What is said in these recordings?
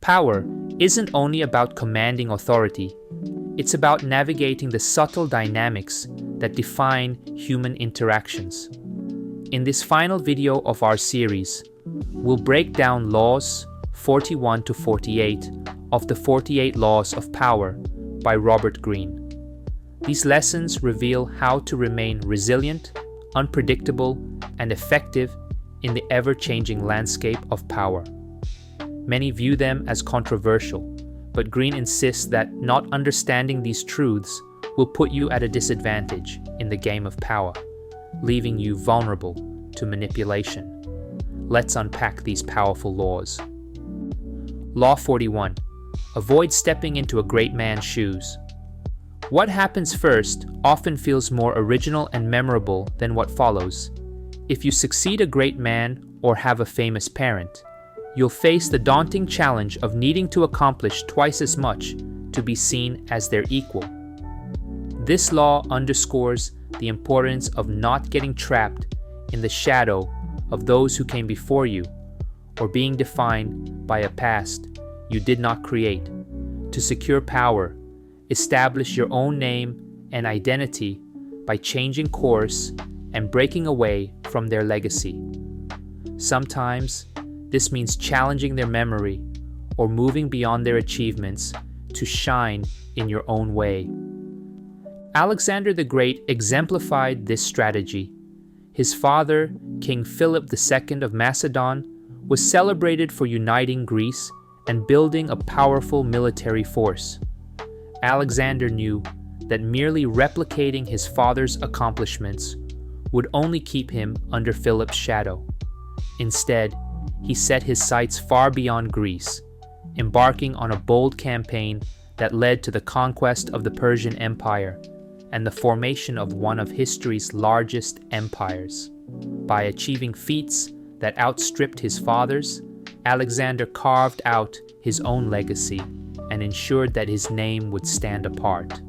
Power isn't only about commanding authority, it's about navigating the subtle dynamics that define human interactions. In this final video of our series, we'll break down laws 41 to 48 of the 48 Laws of Power by Robert Greene. These lessons reveal how to remain resilient, unpredictable, and effective in the ever-changing landscape of power. Many view them as controversial, but Greene insists that not understanding these truths will put you at a disadvantage in the game of power, leaving you vulnerable to manipulation. Let's unpack these powerful laws. Law 41. Avoid stepping into a great man's shoes. What happens first often feels more original and memorable than what follows. If you succeed a great man or have a famous parent, you'll face the daunting challenge of needing to accomplish twice as much to be seen as their equal. This law underscores the importance of not getting trapped in the shadow of those who came before you, or being defined by a past you did not create. To secure power, establish your own name and identity by changing course and breaking away from their legacy. Sometimes, this means challenging their memory or moving beyond their achievements to shine in your own way. Alexander the Great exemplified this strategy. His father, King Philip II of Macedon, was celebrated for uniting Greece and building a powerful military force. Alexander knew that merely replicating his father's accomplishments would only keep him under Philip's shadow. Instead, he set his sights far beyond Greece, embarking on a bold campaign that led to the conquest of the Persian Empire and the formation of one of history's largest empires. By achieving feats that outstripped his father's, Alexander carved out his own legacy and ensured that his name would stand apart.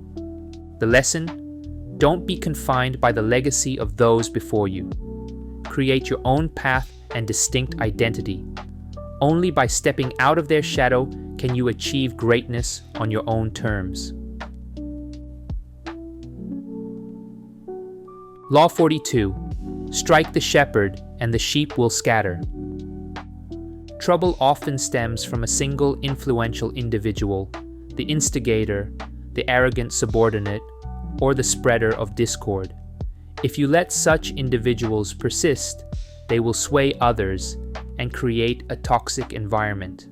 The lesson: don't be confined by the legacy of those before you. Create your own path and distinct identity. Only by stepping out of their shadow can you achieve greatness on your own terms. Law 42. Strike the shepherd and the sheep will scatter. Trouble often stems from a single influential individual, the instigator, the arrogant subordinate, or the spreader of discord. If you let such individuals persist, they will sway others and create a toxic environment.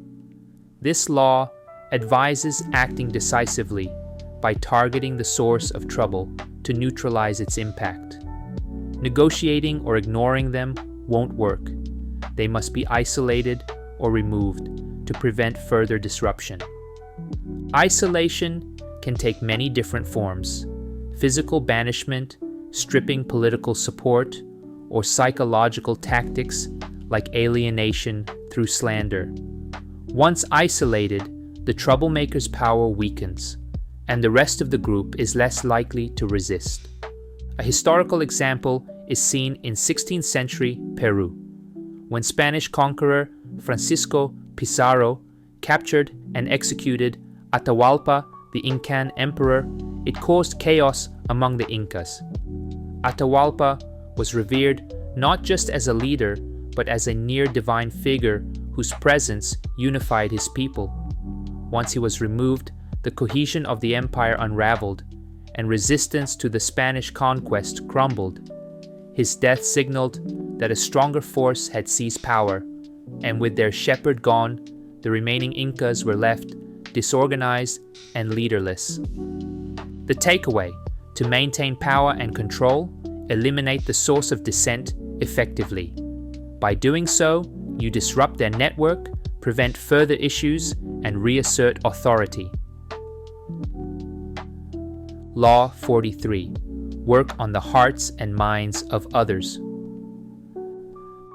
This law advises acting decisively by targeting the source of trouble to neutralize its impact. Negotiating or ignoring them won't work. They must be isolated or removed to prevent further disruption. Isolation can take many different forms: physical banishment, stripping political support, or psychological tactics like alienation through slander. Once isolated, the troublemaker's power weakens, and the rest of the group is less likely to resist. A historical example is seen in 16th century Peru, when Spanish conqueror Francisco Pizarro captured and executed Atahualpa, the Incan emperor. It caused chaos among the Incas. Atahualpa was revered not just as a leader, but as a near-divine figure whose presence unified his people. Once he was removed, the cohesion of the empire unraveled, and resistance to the Spanish conquest crumbled. His death signaled that a stronger force had seized power, and with their shepherd gone, the remaining Incas were left disorganized and leaderless. The takeaway: to maintain power and control, eliminate the source of dissent effectively. By doing so, you disrupt their network, prevent further issues, and reassert authority. Law 43. Work on the hearts and minds of others.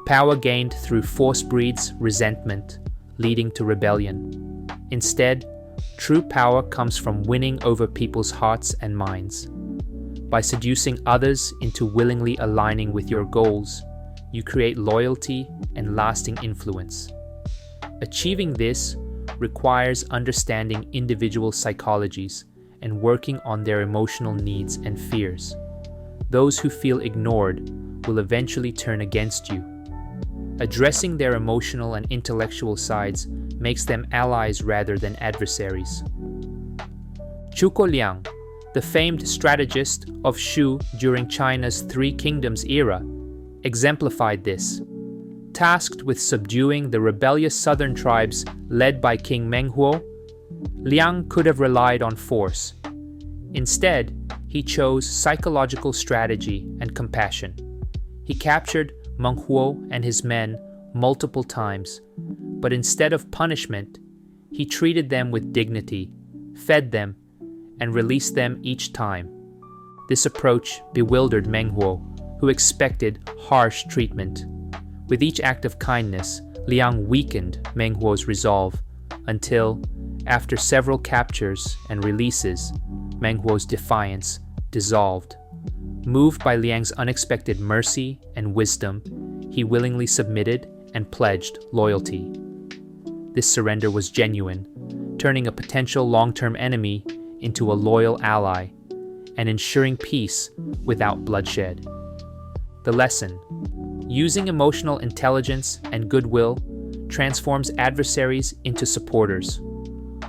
Power gained through force breeds resentment, leading to rebellion. Instead, true power comes from winning over people's hearts and minds. By seducing others into willingly aligning with your goals, you create loyalty and lasting influence. Achieving this requires understanding individual psychologies and working on their emotional needs and fears. Those who feel ignored will eventually turn against you. Addressing their emotional and intellectual sides makes them allies rather than adversaries. Zhuge Liang, the famed strategist of Shu during China's Three Kingdoms era, exemplified this. Tasked with subduing the rebellious southern tribes led by King Menghuo, Liang could have relied on force. Instead, he chose psychological strategy and compassion. He captured Menghuo and his men multiple times, but instead of punishment, he treated them with dignity, fed them, and released them each time. This approach bewildered Menghuo, who expected harsh treatment. With each act of kindness, Liang weakened Menghuo's resolve until, after several captures and releases, Menghuo's defiance dissolved. Moved by Liang's unexpected mercy and wisdom, he willingly submitted and pledged loyalty. This surrender was genuine, turning a potential long-term enemy into a loyal ally and ensuring peace without bloodshed. The lesson: using emotional intelligence and goodwill transforms adversaries into supporters,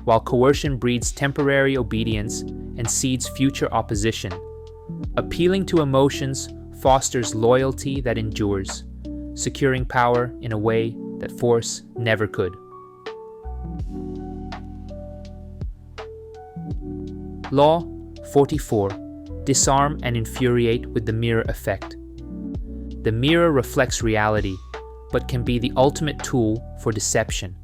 while coercion breeds temporary obedience and seeds future opposition. Appealing to emotions fosters loyalty that endures, securing power in a way that force never could. Law 44. Disarm and infuriate with the mirror effect. The mirror reflects reality, but can be the ultimate tool for deception.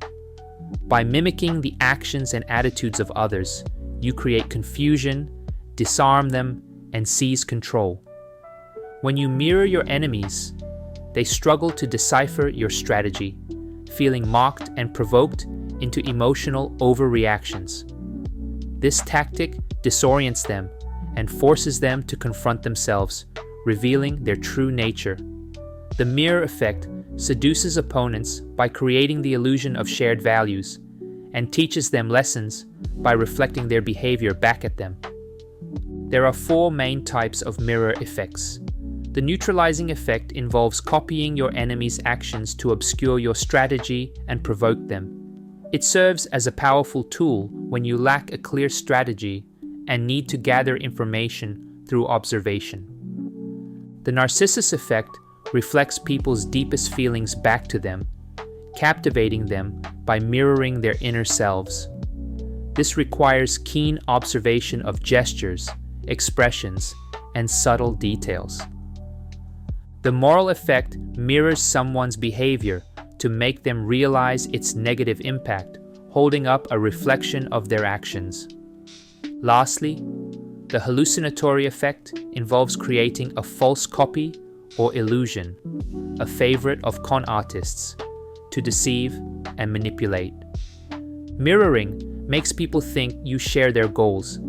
By mimicking the actions and attitudes of others, you create confusion, disarm them, and seize control. When you mirror your enemies, they struggle to decipher your strategy, feeling mocked and provoked into emotional overreactions. This tactic disorients them and forces them to confront themselves, revealing their true nature. The mirror effect seduces opponents by creating the illusion of shared values and teaches them lessons by reflecting their behavior back at them. There are 4 main types of mirror effects. The neutralizing effect involves copying your enemy's actions to obscure your strategy and provoke them. It serves as a powerful tool when you lack a clear strategy and need to gather information through observation. The narcissus effect reflects people's deepest feelings back to them, captivating them by mirroring their inner selves. This requires keen observation of gestures, expressions, and subtle details. The moral effect mirrors someone's behavior to make them realize its negative impact, holding up a reflection of their actions. Lastly, the hallucinatory effect involves creating a false copy or illusion, a favorite of con artists, to deceive and manipulate. Mirroring makes people think you share their goals,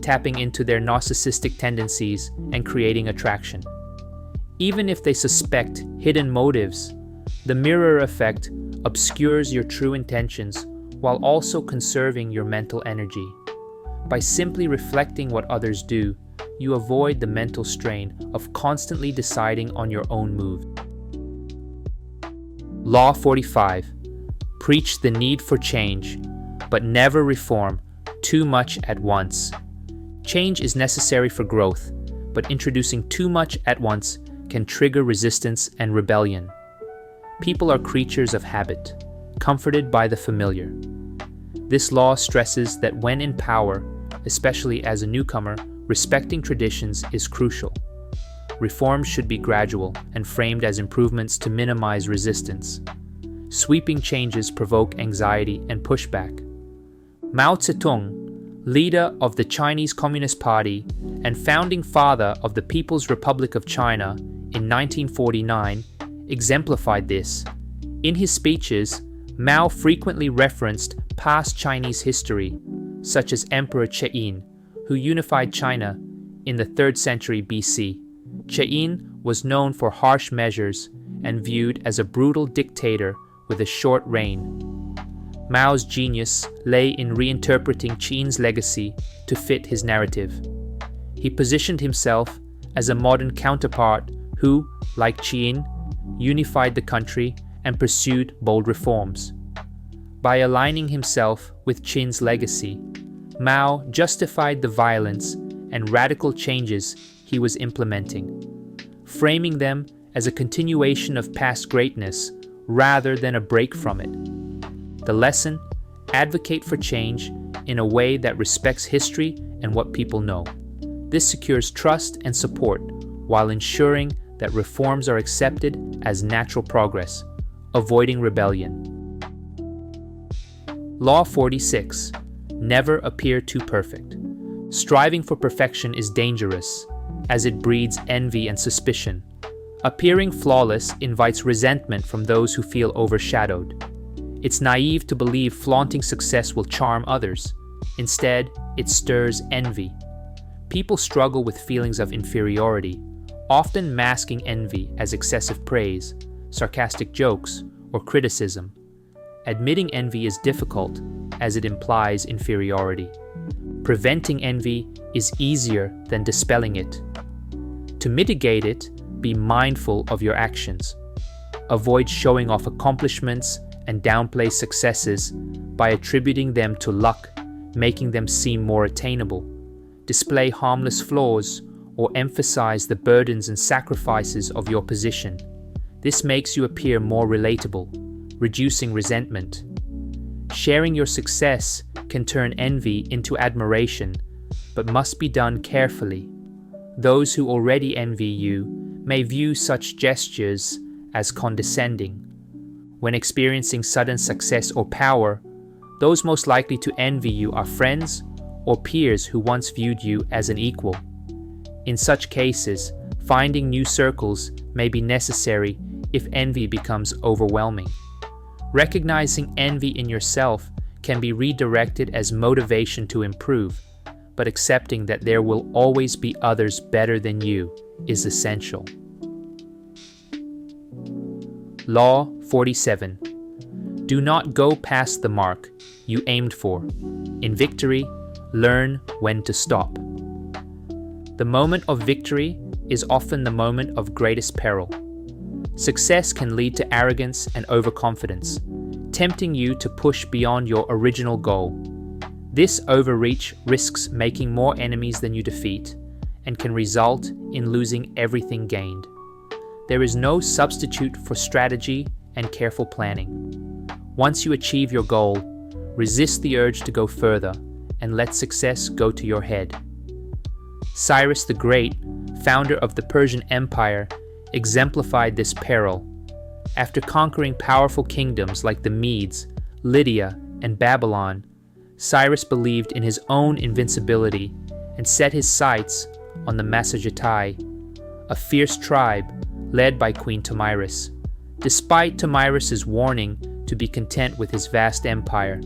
tapping into their narcissistic tendencies and creating attraction. Even if they suspect hidden motives, the mirror effect obscures your true intentions while also conserving your mental energy. By simply reflecting what others do, you avoid the mental strain of constantly deciding on your own move. Law 45. Preach the need for change, but never reform too much at once. Change is necessary for growth, but introducing too much at once can trigger resistance and rebellion. People are creatures of habit, comforted by the familiar. This law stresses that when in power, especially as a newcomer, respecting traditions is crucial. Reforms should be gradual and framed as improvements to minimize resistance. Sweeping changes provoke anxiety and pushback. Mao Zedong, leader of the Chinese Communist Party and founding father of the People's Republic of China in 1949, exemplified this. In his speeches, Mao frequently referenced past Chinese history, such as Emperor Cheyin, who unified China in the 3rd century BC. Cheyin was known for harsh measures and viewed as a brutal dictator with a short reign. Mao's genius lay in reinterpreting Qin's legacy to fit his narrative. He positioned himself as a modern counterpart who, like Qin, unified the country and pursued bold reforms. By aligning himself with Qin's legacy, Mao justified the violence and radical changes he was implementing, framing them as a continuation of past greatness rather than a break from it. The lesson: advocate for change in a way that respects history and what people know. This secures trust and support while ensuring that reforms are accepted as natural progress, avoiding rebellion. Law 46. Never appear too perfect. Striving for perfection is dangerous, as it breeds envy and suspicion. Appearing flawless invites resentment from those who feel overshadowed. It's naive to believe flaunting success will charm others. Instead, it stirs envy. People struggle with feelings of inferiority, often masking envy as excessive praise, sarcastic jokes, or criticism. Admitting envy is difficult, as it implies inferiority. Preventing envy is easier than dispelling it. To mitigate it, be mindful of your actions. Avoid showing off accomplishments and downplay successes by attributing them to luck, making them seem more attainable. Display harmless flaws or emphasize the burdens and sacrifices of your position. This makes you appear more relatable, reducing resentment. Sharing your success can turn envy into admiration, but must be done carefully. Those who already envy you may view such gestures as condescending. When experiencing sudden success or power, those most likely to envy you are friends or peers who once viewed you as an equal. In such cases, finding new circles may be necessary if envy becomes overwhelming. Recognizing envy in yourself can be redirected as motivation to improve, but accepting that there will always be others better than you is essential. Law 47. Do not go past the mark you aimed for. In victory, learn when to stop. The moment of victory is often the moment of greatest peril. Success can lead to arrogance and overconfidence, tempting you to push beyond your original goal. This overreach risks making more enemies than you defeat and can result in losing everything gained. There is no substitute for strategy and careful planning. Once you achieve your goal, resist the urge to go further and let success go to your head. Cyrus the Great, founder of the Persian Empire, exemplified this peril. After conquering powerful kingdoms like the Medes, Lydia, and Babylon, Cyrus believed in his own invincibility and set his sights on the Massagetae, a fierce tribe led by Queen Tomyris. Despite Tomyris's warning to be content with his vast empire,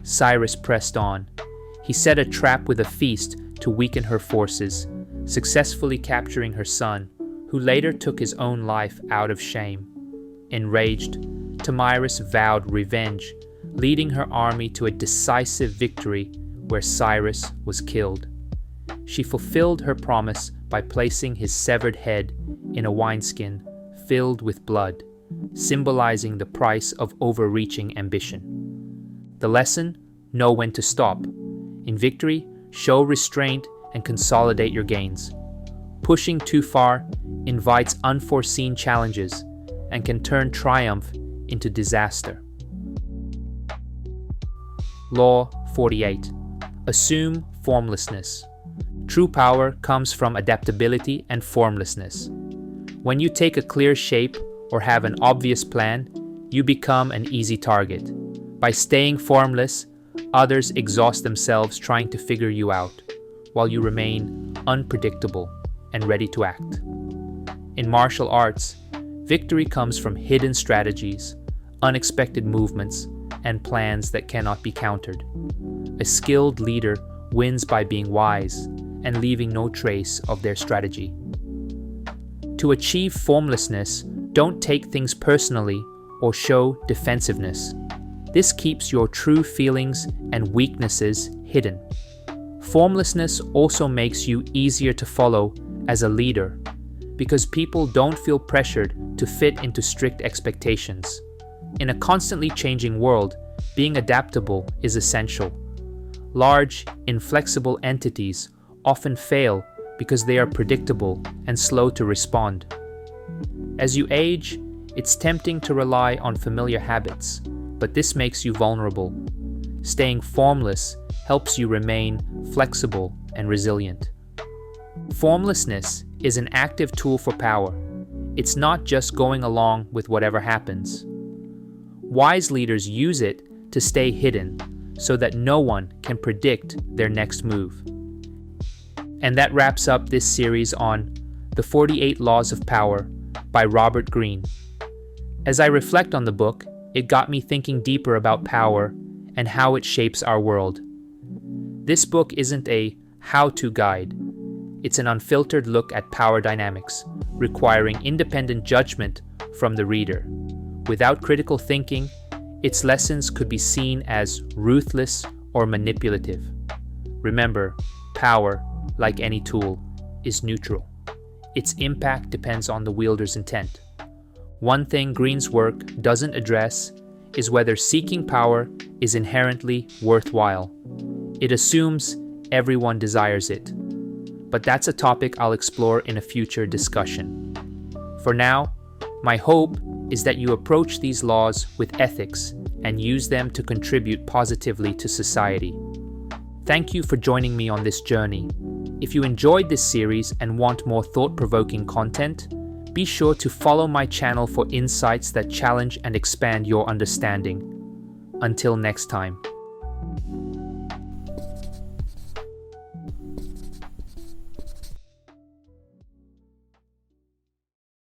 Cyrus pressed on. He set a trap with a feast to weaken her forces, successfully capturing her son, who later took his own life out of shame. Enraged, Tomyris vowed revenge, leading her army to a decisive victory where Cyrus was killed. She fulfilled her promise by placing his severed head in a wineskin filled with blood, symbolizing the price of overreaching ambition. The lesson: know when to stop. In victory, show restraint and consolidate your gains. Pushing too far invites unforeseen challenges and can turn triumph into disaster. Law 48. Assume formlessness. True power comes from adaptability and formlessness. When you take a clear shape or have an obvious plan, you become an easy target. By staying formless, others exhaust themselves trying to figure you out, while you remain unpredictable and ready to act. In martial arts, victory comes from hidden strategies, unexpected movements, and plans that cannot be countered. A skilled leader wins by being wise and leaving no trace of their strategy. To achieve formlessness, don't take things personally or show defensive. This keeps your true feelings and weaknesses hidden. Formlessness also makes you easier to follow as a leader, because people don't feel pressured to fit into strict expectations. In a constantly changing world, being adaptable is essential. Large, inflexible entities often fail because they are predictable and slow to respond. As you age, it's tempting to rely on familiar habits, but this makes you vulnerable. Staying formless helps you remain flexible and resilient. Formlessness is an active tool for power. It's not just going along with whatever happens. Wise leaders use it to stay hidden so that no one can predict their next move. And that wraps up this series on The 48 Laws of Power by Robert Greene. As I reflect on the book, it got me thinking deeper about power and how it shapes our world. This book isn't a how-to guide. It's an unfiltered look at power dynamics, requiring independent judgment from the reader. Without critical thinking, its lessons could be seen as ruthless or manipulative. Remember, power, like any tool, is neutral. Its impact depends on the wielder's intent. One thing Greene's work doesn't address is whether seeking power is inherently worthwhile. It assumes everyone desires it. But that's a topic I'll explore in a future discussion. For now, my hope is that you approach these laws with ethics and use them to contribute positively to society. Thank you for joining me on this journey. If you enjoyed this series and want more thought-provoking content, be sure to follow my channel for insights that challenge and expand your understanding. Until next time.